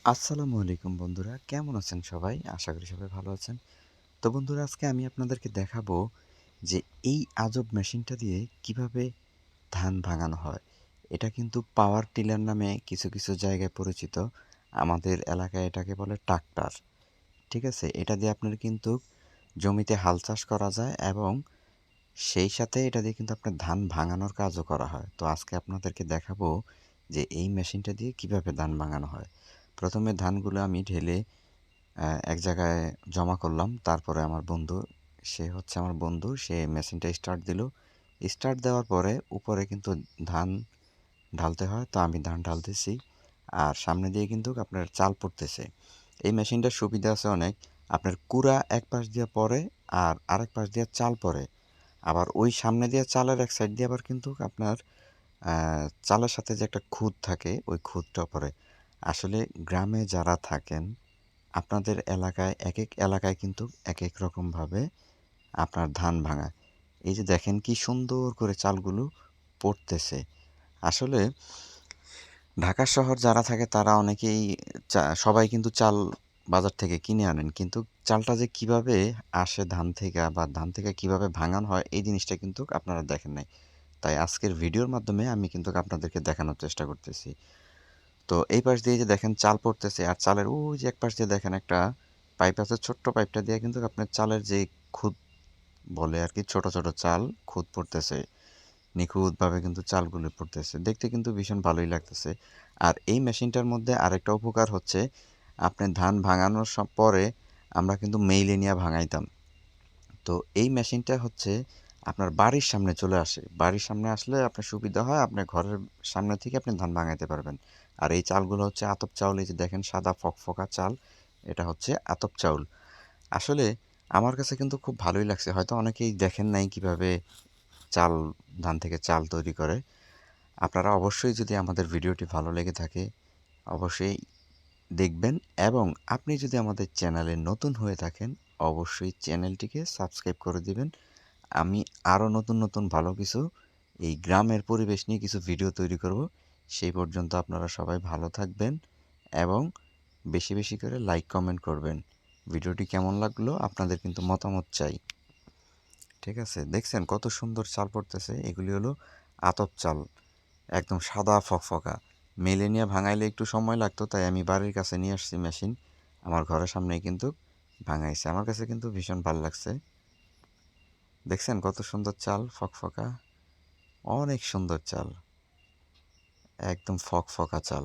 আসসালামু আলাইকুম বন্ধুরা, কেমন আছেন সবাই? আশা করি সবাই ভালো আছেন। তো বন্ধুরা, আজকে আমি আপনাদেরকে দেখাবো যে এই আজব মেশিনটা দিয়ে কিভাবে ধান ভাঙানো হয়। এটা কিন্তু পাওয়ার টিলার নামে কিছু কিছু জায়গায় পরিচিত। আমাদের এলাকায় এটাকে বলে ট্রাক্টর। ঠিক আছে? এটা দিয়ে আপনার কিন্তু জমিতে হাল চাষ করা যায় এবং সেই সাথে এটা দিয়ে কিন্তু আপনার ধান ভাঙানোর কাজও করা হয়। তো আজকে আপনাদেরকে দেখাবো যে এই মেশিনটা দিয়ে কিভাবে ধান ভাঙানো হয়। প্রথমে ধানগুলো আমি ঢেলে এক জায়গায় জমা করলাম। তারপরে আমার বন্ধু সে মেশিনটা স্টার্ট দিল। স্টার্ট দেওয়ার পরে উপরে কিন্তু ধান ঢালতে হয়। তো আমি ধান ঢালতেছি। আর সামনে দিয়ে কিন্তু আপনার চাল পড়তেছে। এই মেশিনটার সুবিধা আছে অনেক। আপনার কুড়া এক পাশ দিয়ে পড়ে আর আরেক পাশ দিয়ে চাল পড়ে। আবার ওই সামনে দিয়ে চালের এক সাইড দিয়ে আবার কিন্তু আপনার চালের সাথে যে একটা খুদ থাকে ওই খুদটা পড়ে। আসলে গ্রামে যারা থাকেন আপনাদের এলাকায় একেক এলাকায় কিন্তু একেক রকমভাবে আপনার ধান ভাঙায়। এই যে দেখেন কি সুন্দর করে চালগুলো পড়তেছে। আসলে ঢাকা শহর যারা থাকে তারা অনেকেই সবাই কিন্তু চাল বাজার থেকে কিনে আনেন। কিন্তু চালটা যে কিভাবে আসে ধান থেকে বা ধান থেকে কিভাবে ভাঙানো হয় এই জিনিসটা কিন্তু আপনারা দেখেন নাই। তাই আজকের ভিডিওর মাধ্যমে আমি কিন্তু আপনাদেরকে দেখানোর চেষ্টা করতেছি। তো এই পাশ দিয়ে যে দেখেন চাল পড়তেছে আর চালের ওই যে এক পাশ দিয়ে দেখেন একটা পাইপ আছে, ছোট্ট পাইপটা দিয়ে কিন্তু আপনার চালের যে খুদ বলে আর কি, ছোট ছোট চাল খুদ পড়তেছে, নিখুঁতভাবে কিন্তু চালগুলো পড়তেছে, দেখতে কিন্তু ভীষণ ভালোই লাগতেছে। আর এই মেশিনটার মধ্যে আরেকটা উপকার হচ্ছে, আপনি ধান ভাঙানোর পরে আমরা কিন্তু মেইলে নিয়ে ভাঙাইতাম। তো এই মেশিনটা হচ্ছে আপনার বাড়ির সামনে চলে আসে। বাড়ির সামনে আসলে আপনার সুবিধা হয়, আপনার ঘরের সামনে থেকে আপনি ধান ভাঙাইতে পারবেন। আর এই চালগুলো হচ্ছে আতপ চাউল। এই যে দেখেন সাদা ফকফকা চাল, এটা হচ্ছে আতপ চাউল। আসলে আমার কাছে কিন্তু খুব ভালোই লাগছে। হয়তো অনেকেই দেখেন নাই কিভাবে চাল ধান থেকে চাল তৈরি করে। আপনারা অবশ্যই, যদি আমাদের ভিডিওটি ভালো লেগে থাকে, অবশ্যই দেখবেন। এবং আপনি যদি আমাদের চ্যানেলে নতুন হয়ে থাকেন, অবশ্যই চ্যানেলটিকে সাবস্ক্রাইব করে দিবেন। আমি আরও নতুন নতুন ভালো কিছু এই গ্রামের পরিবেশ নিয়ে কিছু ভিডিও তৈরি করব। সেই পর্যন্ত আপনারা সবাই ভালো থাকবেন এবং বেশি বেশি করে লাইক কমেন্ট করবেন। ভিডিওটি কেমন লাগলো আপনাদের কিন্তু মতামত চাই। ঠিক আছে? দেখছেন কত সুন্দর চাল পড়তেছে? এগুলি হলো আতপ চাল, একদম সাদা ফকফকা। মেলে নিয়ে ভাঙাইলে একটু সময় লাগতো, তাই আমি বাড়ির কাছে নিয়ে আসছি মেশিন। আমার ঘরের সামনেই কিন্তু ভাঙাইছে। আমার কাছে কিন্তু ভীষণ ভালো লাগছে। দেখছেন কত সুন্দর চাল, ফকফকা, অনেক সুন্দর চাল, একদম ফকফকা চাল।